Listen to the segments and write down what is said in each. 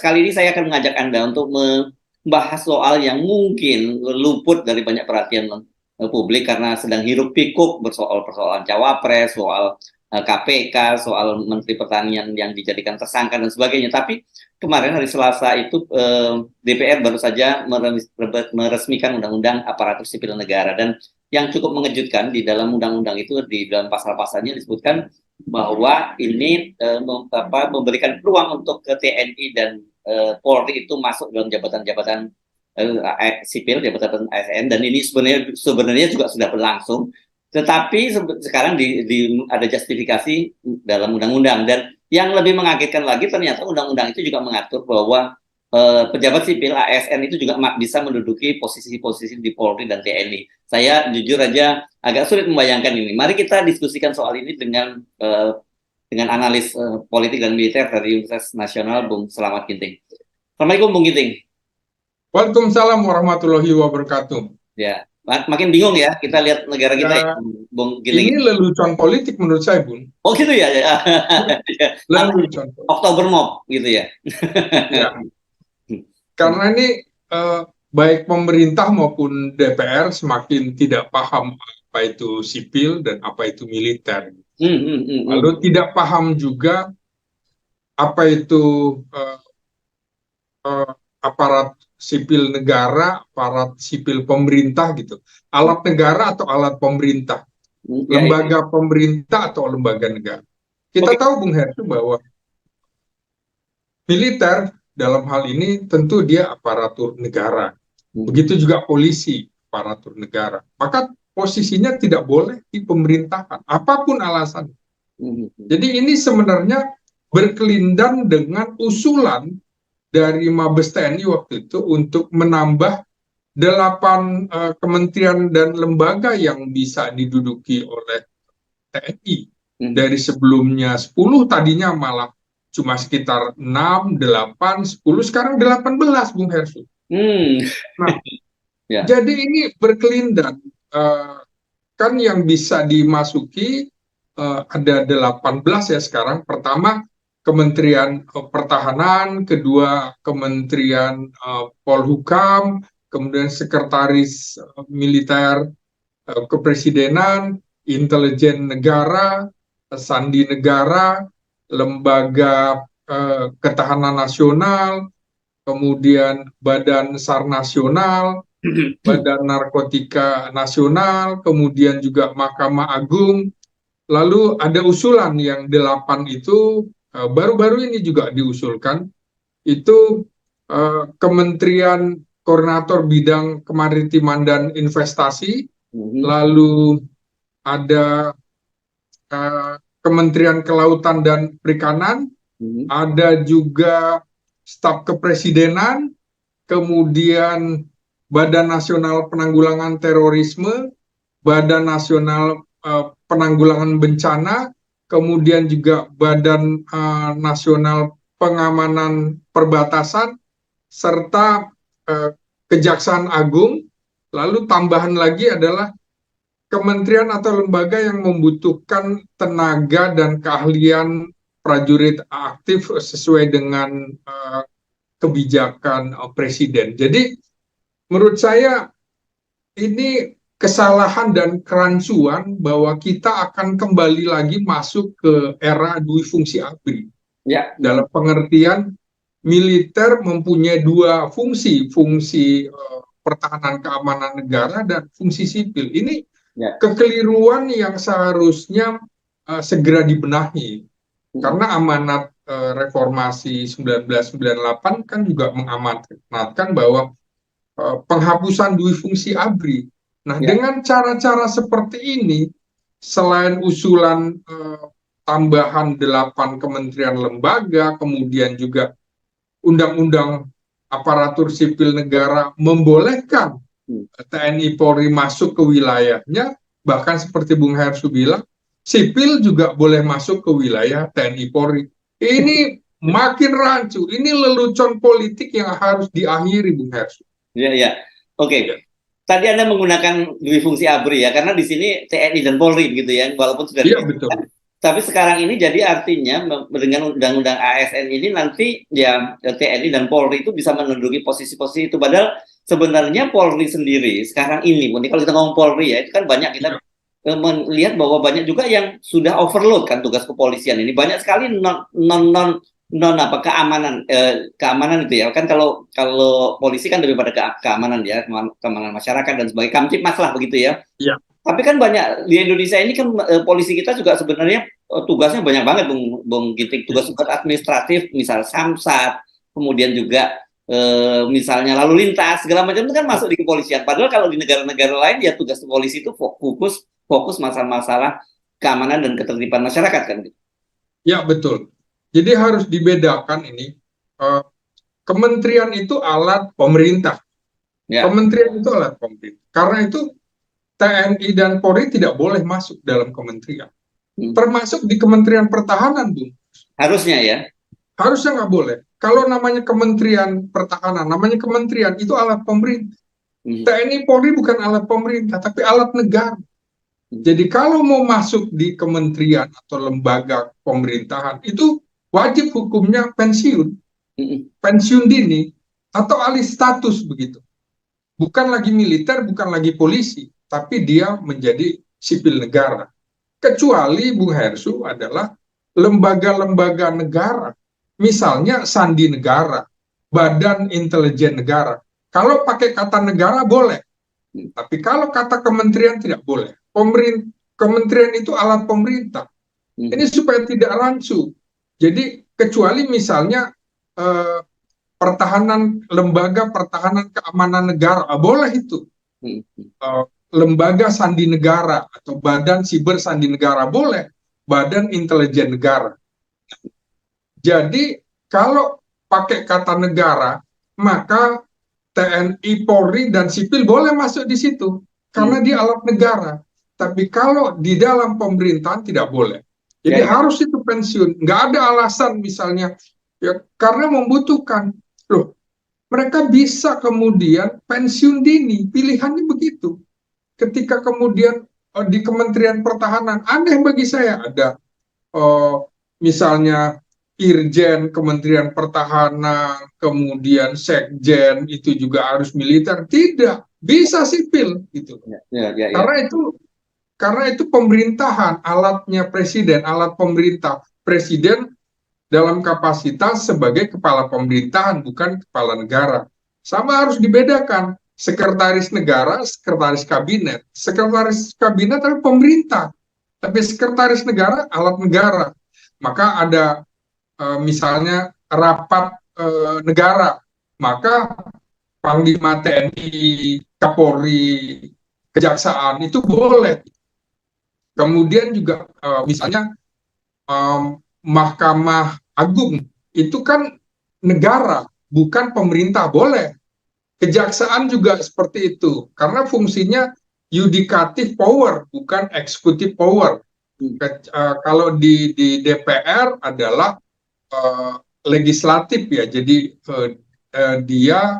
kali ini saya akan mengajak Anda untuk membahas soal yang mungkin luput dari banyak perhatian publik karena sedang hiruk pikuk persoalan cawapres, soal KPK, soal Menteri Pertanian yang dijadikan tersangka dan sebagainya. Tapi kemarin hari Selasa itu DPR baru saja meresmikan Undang-Undang Aparatur Sipil Negara, dan yang cukup mengejutkan di dalam undang-undang itu, di dalam pasal-pasalnya disebutkan bahwa ini memberikan peluang untuk ke TNI dan Polri itu masuk dalam jabatan-jabatan sipil, jabatan ASN, dan ini sebenarnya juga sudah berlangsung. Tetapi sekarang ada justifikasi dalam undang-undang, dan yang lebih mengagetkan lagi ternyata undang-undang itu juga mengatur bahwa pejabat sipil ASN itu juga bisa menduduki posisi-posisi di Polri dan TNI. Saya jujur aja agak sulit membayangkan ini. Mari kita diskusikan soal ini dengan analis politik dan militer dari Universitas Nasional, Bung Selamat Ginting. Assalamualaikum, Bung Ginting. Waalaikumsalam warahmatullahi wabarakatuh. Ya, makin bingung ya kita lihat negara kita ya, Bung Ginting. Ini lelucon politik menurut saya, Bung. Oh gitu ya. Lelucon. Oktober Mob gitu ya. Ya. Karena ini baik pemerintah maupun DPR semakin tidak paham apa itu sipil dan apa itu militer. Lalu tidak paham juga apa itu aparat sipil negara, aparat sipil pemerintah gitu. Alat negara atau alat pemerintah. Lembaga pemerintah atau lembaga negara. Kita tahu, Bung Hersu, bahwa militer dalam hal ini tentu dia aparatur negara. Begitu juga polisi, aparatur negara. Maka posisinya tidak boleh di pemerintahan, apapun alasan. Jadi ini sebenarnya berkelindan dengan usulan dari Mabes TNI waktu itu untuk menambah 8 kementerian dan lembaga yang bisa diduduki oleh TNI. Dari sebelumnya 10, tadinya malah cuma sekitar 6, 8, 10, sekarang 18, Bung Hersu. Nah, jadi ini berkelindan. Kan yang bisa dimasuki ada 18 ya sekarang. Pertama, Kementerian Pertahanan, kedua Kementerian Polhukam, kemudian Sekretaris Militer Kepresidenan, Intelijen Negara, Sandi Negara, Lembaga Ketahanan Nasional, kemudian Badan SAR Nasional, Badan Narkotika Nasional, kemudian juga Mahkamah Agung. Lalu ada usulan yang 8 itu baru-baru ini juga diusulkan, itu Kementerian Koordinator Bidang Kemaritiman dan Investasi, lalu ada Kementerian Kelautan dan Perikanan, ada juga Staf Kepresidenan, kemudian Badan Nasional Penanggulangan Terorisme, Badan Nasional Penanggulangan Bencana, kemudian juga Badan Nasional Pengamanan Perbatasan, serta Kejaksaan Agung. Lalu tambahan lagi adalah kementerian atau lembaga yang membutuhkan tenaga dan keahlian prajurit aktif sesuai dengan kebijakan presiden. Jadi menurut saya ini kesalahan dan kerancuan bahwa kita akan kembali lagi masuk ke era dui fungsi ABRI. Ya. Dalam pengertian militer mempunyai 2 fungsi, fungsi pertahanan keamanan negara dan fungsi sipil. Ini kekeliruan yang seharusnya segera dibenahi. Karena amanat reformasi 1998 kan juga mengamanatkan bahwa penghapusan dui fungsi ABRI. Nah, dengan cara-cara seperti ini, selain usulan tambahan 8 kementerian lembaga, kemudian juga undang-undang aparatur sipil negara membolehkan TNI Polri masuk ke wilayahnya, bahkan seperti Bung Hersu bilang, sipil juga boleh masuk ke wilayah TNI Polri. Ini makin rancu, ini lelucon politik yang harus diakhiri, Bung Hersu. Ya. Oke. Tadi Anda menggunakan dui fungsi ABRI ya, karena di sini TNI dan Polri gitu ya, walaupun sudah betul. Tapi sekarang ini jadi artinya dengan undang-undang ASN ini nanti ya TNI dan Polri itu bisa menduduki posisi-posisi itu. Padahal sebenarnya Polri sendiri sekarang ini, kalau kita ngomong Polri ya, itu kan banyak kita melihat bahwa banyak juga yang sudah overload kan tugas kepolisian ini. Banyak sekali non apa keamanan itu ya. Kan kalau polisi kan lebih pada keamanan ya, keamanan masyarakat dan sebagai kamtipmas lah begitu ya. Iya. Tapi kan banyak di Indonesia ini kan polisi kita juga sebenarnya tugasnya banyak banget, Bung Ginting. Tugas-tugas administratif, misal Samsat, kemudian juga misalnya lalu lintas, segala macam itu kan masuk di kepolisian. Padahal kalau di negara-negara lain ya tugas polisi itu fokus masalah-masalah keamanan dan ketertiban masyarakat kan. Ya, betul. Jadi harus dibedakan ini. Kementerian itu alat pemerintah. Ya. Kementerian itu alat pemerintah. Karena itu TNI dan Polri tidak boleh masuk dalam kementerian. Termasuk di Kementerian Pertahanan, Bung. Harusnya ya. Harusnya nggak boleh. Kalau namanya Kementerian Pertahanan, namanya kementerian, itu alat pemerintah. TNI Polri bukan alat pemerintah, tapi alat negara. Jadi kalau mau masuk di kementerian atau lembaga pemerintahan, itu wajib hukumnya pensiun. Pensiun dini atau alih status begitu. Bukan lagi militer, bukan lagi polisi, tapi dia menjadi sipil negara. Kecuali Bung Hersu adalah lembaga-lembaga negara. Misalnya Sandi Negara, Badan Intelijen Negara. Kalau pakai kata negara boleh, tapi kalau kata kementerian tidak boleh. Kementerian itu alat pemerintah. Ini supaya tidak rancu. Jadi kecuali misalnya pertahanan, lembaga pertahanan keamanan negara, boleh itu. Lembaga sandi negara atau badan siber sandi negara boleh. Badan intelijen negara. Jadi kalau pakai kata negara, maka TNI, Polri, dan sipil boleh masuk di situ karena dia alat negara. Tapi kalau di dalam pemerintahan tidak boleh. Jadi harus itu pensiun. Nggak ada alasan misalnya ya karena membutuhkan. Loh, mereka bisa kemudian pensiun dini. Pilihannya begitu. Ketika kemudian di Kementerian Pertahanan, aneh bagi saya ada misalnya Irjen Kementerian Pertahanan, kemudian Sekjen itu juga harus militer. Tidak, bisa sipil gitu. Karena itu pemerintahan, alatnya presiden, alat pemerintah. Presiden dalam kapasitas sebagai kepala pemerintahan, bukan kepala negara. Sama harus dibedakan. Sekretaris negara, sekretaris kabinet. Sekretaris kabinet adalah pemerintah. Tapi sekretaris negara, alat negara. Maka ada misalnya rapat negara. Maka Panglima TNI, Kapolri, Kejaksaan itu boleh. Kemudian juga misalnya Mahkamah Agung itu kan negara, bukan pemerintah, boleh. Kejaksaan juga seperti itu, karena fungsinya yudikatif power, bukan eksekutif power. Kalau di DPR adalah legislatif ya, jadi dia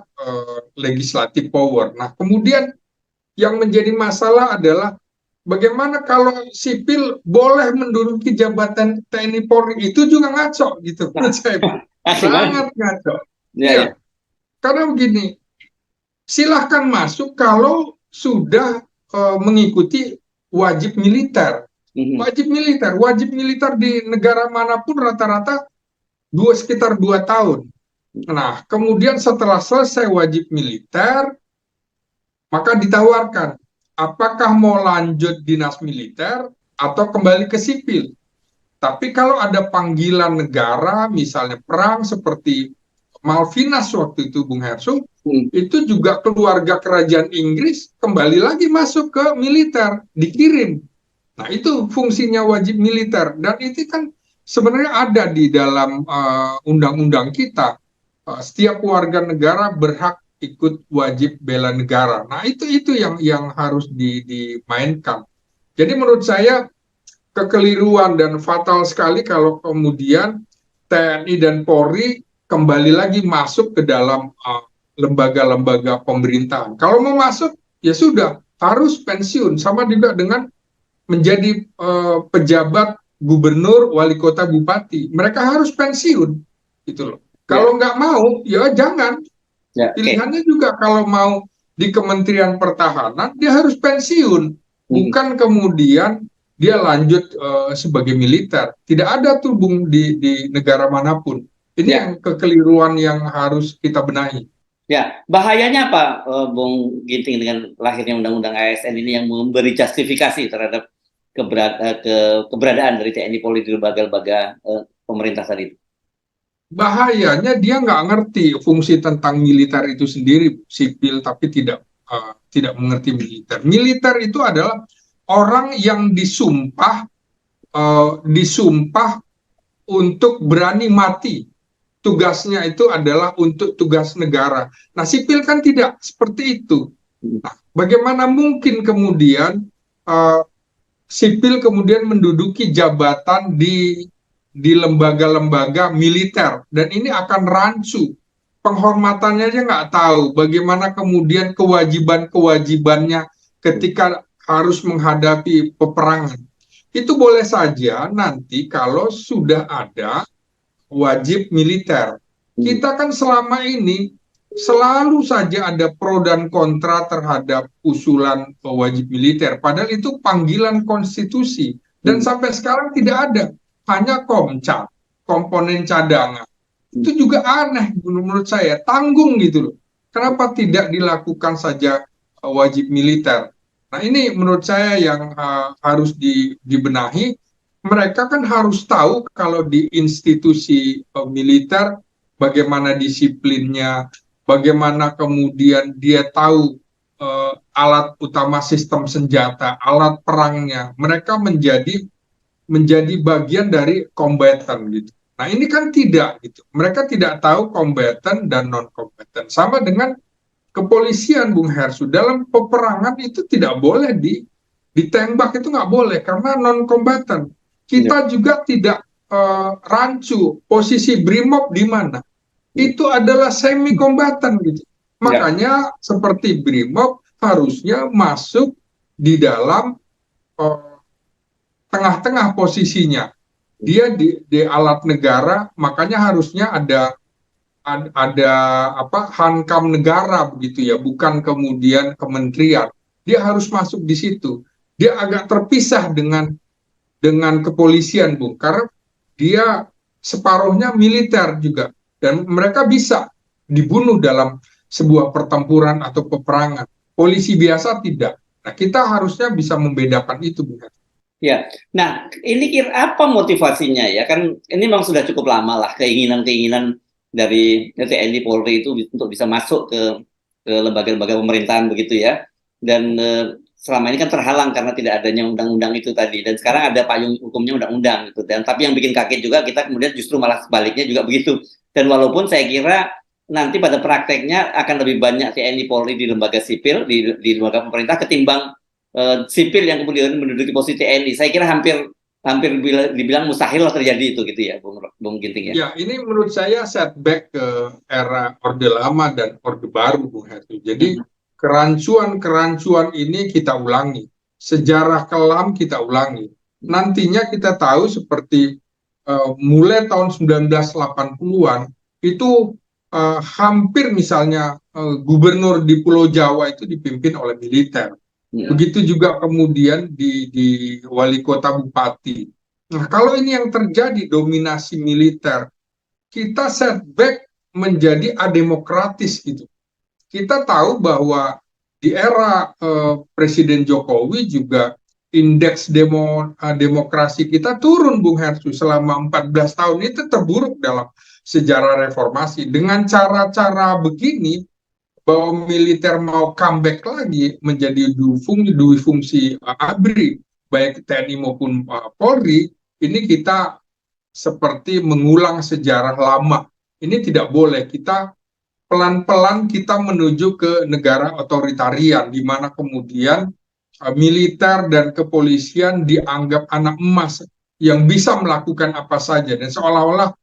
legislatif power. Nah, kemudian yang menjadi masalah adalah bagaimana kalau sipil boleh menduduki jabatan TNI Polri, itu juga ngaco gitu. Sangat ngaco. Iya. Karena begini, silahkan masuk kalau sudah mengikuti wajib militer. Wajib militer di negara manapun rata-rata sekitar 2 tahun. Nah, kemudian setelah selesai wajib militer, maka ditawarkan apakah mau lanjut dinas militer atau kembali ke sipil. Tapi kalau ada panggilan negara, misalnya perang seperti Malvinas waktu itu, Bung Hersu, itu juga keluarga kerajaan Inggris kembali lagi masuk ke militer, dikirim. Nah, itu fungsinya wajib militer. Dan itu kan sebenarnya ada di dalam undang-undang kita. Setiap warga negara berhak ikut wajib bela negara. Nah, itu yang harus dimainkan. Jadi menurut saya kekeliruan dan fatal sekali kalau kemudian TNI dan Polri kembali lagi masuk ke dalam lembaga-lembaga pemerintahan. Kalau mau masuk, ya sudah, harus pensiun. Sama juga dengan menjadi pejabat gubernur, wali kota, bupati. Mereka harus pensiun, gitu loh. Ya, Kalau nggak mau, ya jangan. ya, oke. Pilihannya juga kalau mau di Kementerian Pertahanan, dia harus pensiun. Hmm. Bukan kemudian dia lanjut sebagai militer. Tidak ada tuh Bung di negara manapun. Ini Ya, yang kekeliruan yang harus kita benahi. ya. Bahayanya apa, Bung Ginting, dengan lahirnya Undang-Undang ASN ini yang memberi justifikasi terhadap keberadaan dari TNI Polri di lembaga-lembaga pemerintah tadi itu? Bahayanya dia nggak ngerti fungsi tentang militer itu sendiri, sipil tapi tidak mengerti militer. Militer itu adalah orang yang disumpah untuk berani mati. Tugasnya itu adalah untuk tugas negara. Nah, sipil kan tidak seperti itu. Hmm. Nah, bagaimana mungkin kemudian uh, sipil kemudian menduduki jabatan di lembaga-lembaga militer, dan ini akan rancu, penghormatannya aja nggak tahu, bagaimana kemudian kewajiban-kewajibannya ketika harus menghadapi peperangan. Itu boleh saja nanti kalau sudah ada wajib militer. Hmm. Kita kan selama ini selalu saja ada pro dan kontra terhadap usulan wajib militer. Padahal itu panggilan konstitusi. Dan Hmm. sampai sekarang tidak ada. Hanya komcat, komponen cadangan. Hmm. Itu juga aneh menurut saya. Tanggung gitu loh. Kenapa tidak dilakukan saja wajib militer? Nah, ini menurut saya yang harus dibenahi. Mereka kan harus tahu kalau di institusi militer bagaimana disiplinnya, bagaimana kemudian dia tahu alat utama sistem senjata, alat perangnya. Mereka menjadi bagian dari kombatan gitu. Nah, ini kan tidak gitu. Mereka tidak tahu kombatan dan non kombatan. Sama dengan kepolisian, Bung Hersu. Dalam peperangan itu tidak boleh ditembak, itu nggak boleh karena non kombatan. Ya, Kita juga tidak rancu posisi BRIMOB di mana. ya, Itu adalah semi kombatan gitu. ya, Makanya seperti BRIMOB harusnya masuk di dalam uh, tengah-tengah posisinya. Dia di alat negara, makanya harusnya ada apa, hankam negara begitu ya, bukan kemudian kementerian. Dia harus masuk di situ. Dia agak terpisah dengan kepolisian, Bung, karena dia separuhnya militer juga, dan mereka bisa dibunuh dalam sebuah pertempuran atau peperangan. Polisi biasa tidak. Nah, kita harusnya bisa membedakan itu, Bung. ya. Nah, ini kira apa motivasinya ya? Kan ini memang sudah cukup lama lah keinginan-keinginan dari TNI Polri itu untuk bisa masuk ke lembaga-lembaga pemerintahan begitu ya. Dan selama ini kan terhalang karena tidak adanya undang-undang itu tadi. Dan sekarang ada payung hukumnya undang-undang gitu. Dan tapi yang bikin kaget juga kita kemudian justru malah sebaliknya juga begitu. Dan walaupun saya kira nanti pada prakteknya akan lebih banyak TNI Polri di lembaga sipil, di lembaga pemerintah ketimbang sipil yang kemudian menduduki posisi TNI. Saya kira hampir hampir dibilang mustahil terjadi itu gitu ya, Bung Ginting ya. Ya, ini menurut saya setback ke era Orde Lama dan Orde Baru, Bung Heru. Jadi Hmm. kerancuan-kerancuan ini kita ulangi. Sejarah kelam kita ulangi. Nantinya kita tahu seperti mulai tahun 1980-an, itu hampir misalnya gubernur di Pulau Jawa itu dipimpin oleh militer. Hmm. Begitu juga kemudian di wali kota bupati. Nah, kalau ini yang terjadi dominasi militer, kita setback menjadi ademokratis gitu. Kita tahu bahwa di era Presiden Jokowi juga indeks demokrasi kita turun, Bung Hersu, selama 14 tahun. Itu terburuk dalam sejarah reformasi. Dengan cara-cara begini, bahwa militer mau comeback lagi menjadi dui fungsi ABRI, baik TNI maupun Polri, ini kita seperti mengulang sejarah lama. Ini tidak boleh. Kita pelan-pelan kita menuju ke negara otoritarian, di mana kemudian militer dan kepolisian dianggap anak emas yang bisa melakukan apa saja, dan seolah-olah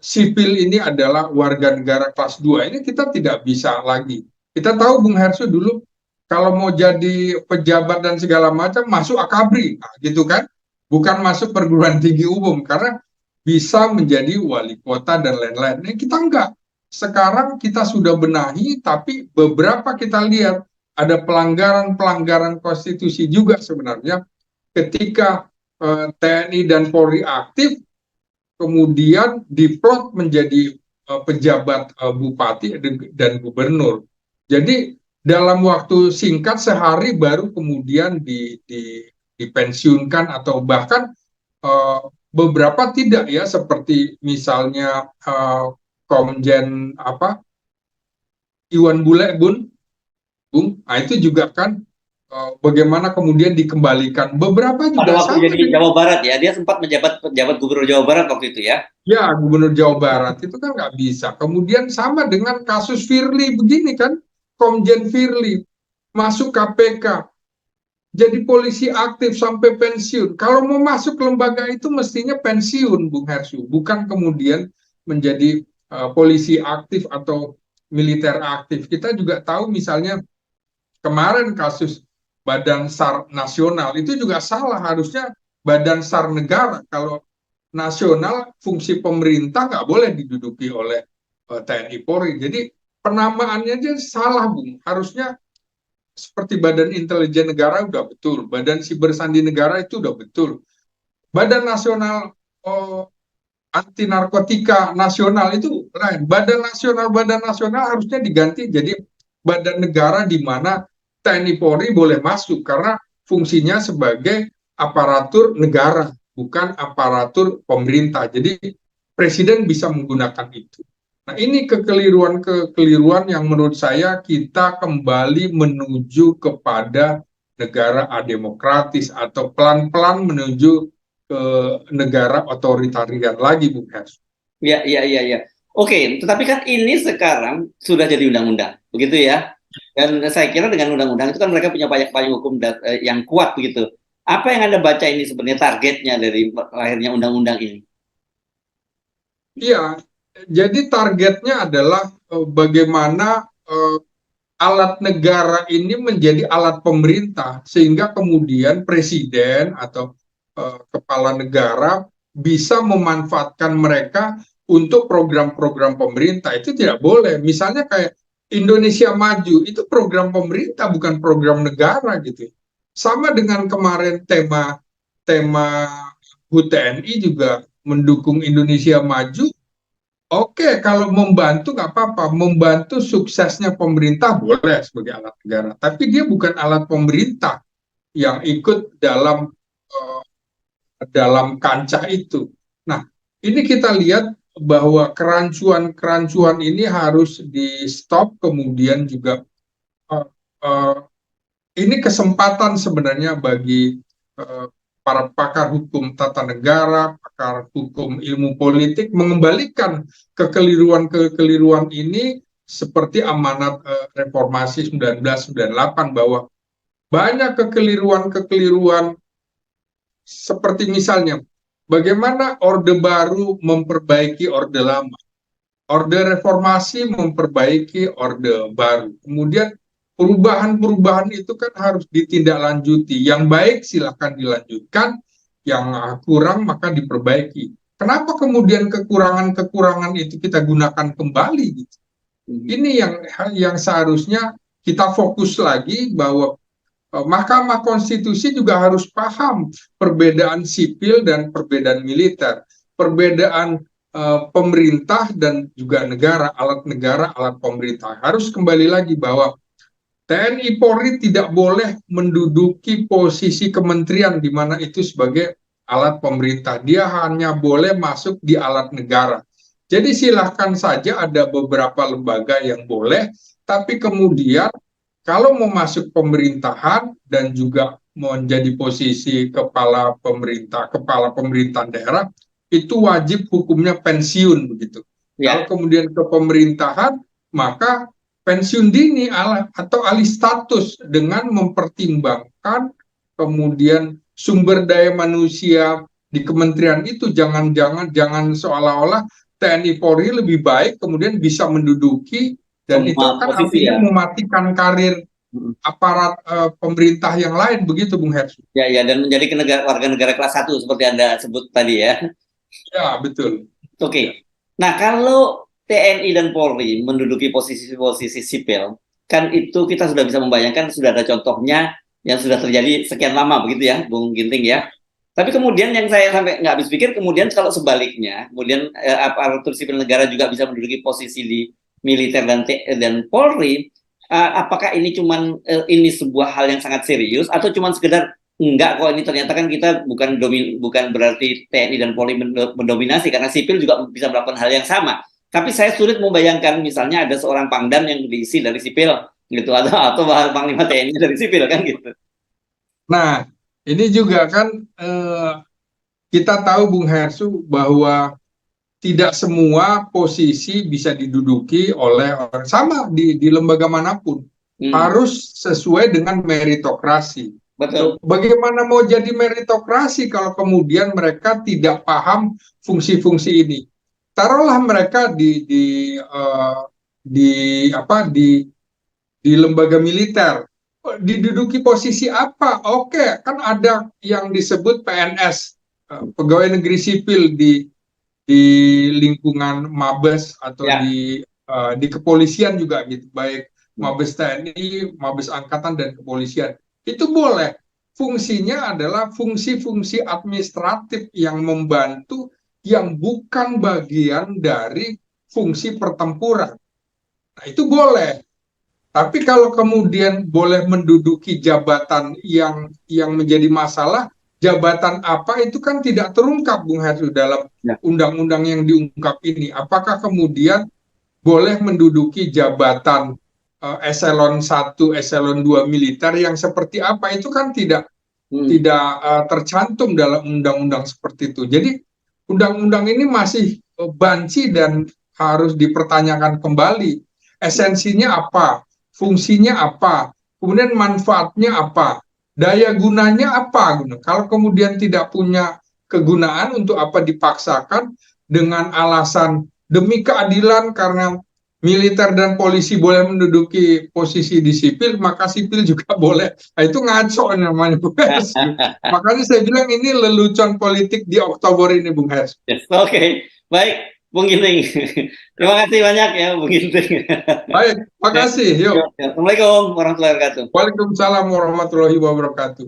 sipil ini adalah warga negara kelas 2. Ini kita tidak bisa lagi. Kita tahu Bung Hersu dulu kalau mau jadi pejabat dan segala macam masuk akabri, nah, gitu kan. bukan masuk perguruan tinggi umum karena bisa menjadi wali kota dan lain-lain. Nah, kita enggak. Sekarang kita sudah benahi, tapi beberapa kita lihat ada pelanggaran-pelanggaran konstitusi juga sebenarnya ketika TNI dan Polri aktif, kemudian diplot menjadi pejabat bupati dan gubernur. Jadi dalam waktu singkat sehari baru kemudian dipensiunkan atau bahkan beberapa tidak ya seperti misalnya Komjen Iwan Bule Bung, nah itu juga kan bagaimana kemudian dikembalikan. Beberapa Pada juga waktu sama jadi dengan Jawa Barat ya, dia sempat menjabat Gubernur Jawa Barat waktu itu ya. ya Gubernur Jawa Barat itu kan nggak bisa. Kemudian sama dengan kasus Firly begini kan, Komjen Firly masuk KPK, jadi polisi aktif sampai pensiun. Kalau mau masuk lembaga itu mestinya pensiun, Bung Hersu, bukan kemudian menjadi polisi aktif atau militer aktif. Kita juga tahu misalnya kemarin kasus Badan SAR nasional itu juga salah, harusnya Badan SAR negara. Kalau nasional fungsi pemerintah nggak boleh diduduki oleh TNI Polri. Jadi penamaannya aja salah, Bung. Harusnya seperti Badan Intelijen Negara udah betul, Badan Siber Sandi Negara itu udah betul, Badan Nasional Anti Narkotika Nasional itu lain, Badan Nasional harusnya diganti jadi Badan Negara di mana TNI Polri boleh masuk karena fungsinya sebagai aparatur negara, bukan aparatur pemerintah. Jadi presiden bisa menggunakan itu. Nah, ini kekeliruan yang menurut saya kita kembali menuju kepada negara ademokratis atau pelan-pelan menuju ke negara otoritarian lagi, Bung Hers. Iya, iya, iya, iya. Oke, tetapi kan ini sekarang sudah jadi undang-undang, begitu ya. Dan saya kira dengan undang-undang itu kan mereka punya banyak payung hukum yang kuat begitu. Apa yang Anda baca ini sebenarnya targetnya dari lahirnya undang-undang ini? Iya, jadi targetnya adalah bagaimana alat negara ini menjadi alat pemerintah sehingga kemudian presiden atau kepala negara bisa memanfaatkan mereka untuk program-program pemerintah. Itu tidak boleh. Misalnya kayak Indonesia Maju itu program pemerintah bukan program negara gitu. Sama dengan kemarin tema tema HUT TNI juga mendukung Indonesia Maju. Oke, kalau membantu nggak apa-apa. Membantu suksesnya pemerintah boleh sebagai alat negara. Tapi dia bukan alat pemerintah yang ikut dalam kancah itu. Nah, ini kita lihat bahwa kerancuan-kerancuan ini harus di stop. Kemudian juga uh, uh, ini kesempatan sebenarnya bagi para pakar hukum tata negara, pakar hukum ilmu politik mengembalikan kekeliruan-kekeliruan ini seperti amanat reformasi 1998 bahwa banyak kekeliruan-kekeliruan seperti misalnya bagaimana Orde Baru memperbaiki Orde Lama, Orde Reformasi memperbaiki Orde Baru. Kemudian perubahan-perubahan itu kan harus ditindaklanjuti. Yang baik silakan dilanjutkan, yang kurang maka diperbaiki. Kenapa kemudian kekurangan-kekurangan itu kita gunakan kembali gitu? Ini yang seharusnya kita fokus lagi bahwa Mahkamah Konstitusi juga harus paham perbedaan sipil dan perbedaan militer, perbedaan pemerintah dan juga negara, alat pemerintah. Harus kembali lagi bahwa TNI Polri tidak boleh menduduki posisi kementerian di mana itu sebagai alat pemerintah. Dia hanya boleh masuk di alat negara. Jadi silahkan saja ada beberapa lembaga yang boleh, tapi kemudian kalau mau masuk pemerintahan dan juga menjadi posisi kepala pemerintahan daerah, itu wajib hukumnya pensiun begitu. Ya. Kalau kemudian ke pemerintahan, maka pensiun dini atau alih status dengan mempertimbangkan kemudian sumber daya manusia di kementerian itu jangan seolah-olah TNI Polri lebih baik kemudian bisa menduduki dan itu Semua kan posisi artinya ya. mematikan karir aparat pemerintah yang lain, begitu Bung Hersu. Ya, ya, dan menjadi warga negara kelas 1 seperti Anda sebut tadi ya. Ya, betul. Oke. Ya. Nah, kalau TNI dan Polri menduduki posisi-posisi sipil, kan itu kita sudah bisa membayangkan, sudah ada contohnya yang sudah terjadi sekian lama begitu ya, Bung Ginting ya. Tapi kemudian yang saya sampai nggak habis pikir, kemudian kalau sebaliknya, kemudian aparatur sipil negara juga bisa menduduki posisi di militer dan Polri, apakah ini cuman ini sebuah hal yang sangat serius atau cuman sekedar enggak kok, ini ternyata kan kita bukan berarti TNI dan Polri mendominasi, karena sipil juga bisa melakukan hal yang sama. Tapi saya sulit membayangkan misalnya ada seorang Pangdam yang diisi dari sipil gitu, atau Panglima TNI dari sipil kan gitu. Nah, ini juga kan kita tahu Bung Hersu bahwa tidak semua posisi bisa diduduki oleh orang sama di lembaga manapun. Harus sesuai dengan meritokrasi. Betul. Bagaimana mau jadi meritokrasi kalau kemudian mereka tidak paham fungsi-fungsi ini? Taruhlah mereka di lembaga militer, diduduki posisi apa? Oke, kan ada yang disebut PNS, pegawai negeri sipil di lingkungan Mabes atau Ya. di kepolisian juga gitu, baik Mabes TNI, Mabes Angkatan dan kepolisian. Itu boleh. Fungsinya adalah fungsi-fungsi administratif yang membantu, yang bukan bagian dari fungsi pertempuran. Nah, itu boleh. Tapi kalau kemudian boleh menduduki jabatan yang menjadi masalah, jabatan apa itu kan tidak terungkap, Bung Hersu, dalam undang-undang yang diungkap ini. Apakah kemudian boleh menduduki jabatan eselon 1, eselon 2 militer yang seperti apa, itu kan tidak tercantum dalam undang-undang seperti itu. Jadi undang-undang ini masih banci dan harus dipertanyakan kembali. Esensinya apa? Fungsinya apa? Kemudian manfaatnya apa? Daya gunanya apa? Kalau kemudian tidak punya kegunaan, untuk apa dipaksakan dengan alasan demi keadilan, karena militer dan polisi boleh menduduki posisi di sipil, maka sipil juga boleh. Nah, itu ngaco namanya, Bung Hers. Makanya saya bilang ini lelucon politik di Oktober ini, Bung Hers. Yes, Oke. Baik, Bung Ginting. Terima kasih banyak ya, Bung Ginting. Baik, makasih. Yuk. Assalamualaikum warahmatullahi wabarakatuh. Waalaikumsalam warahmatullahi wabarakatuh.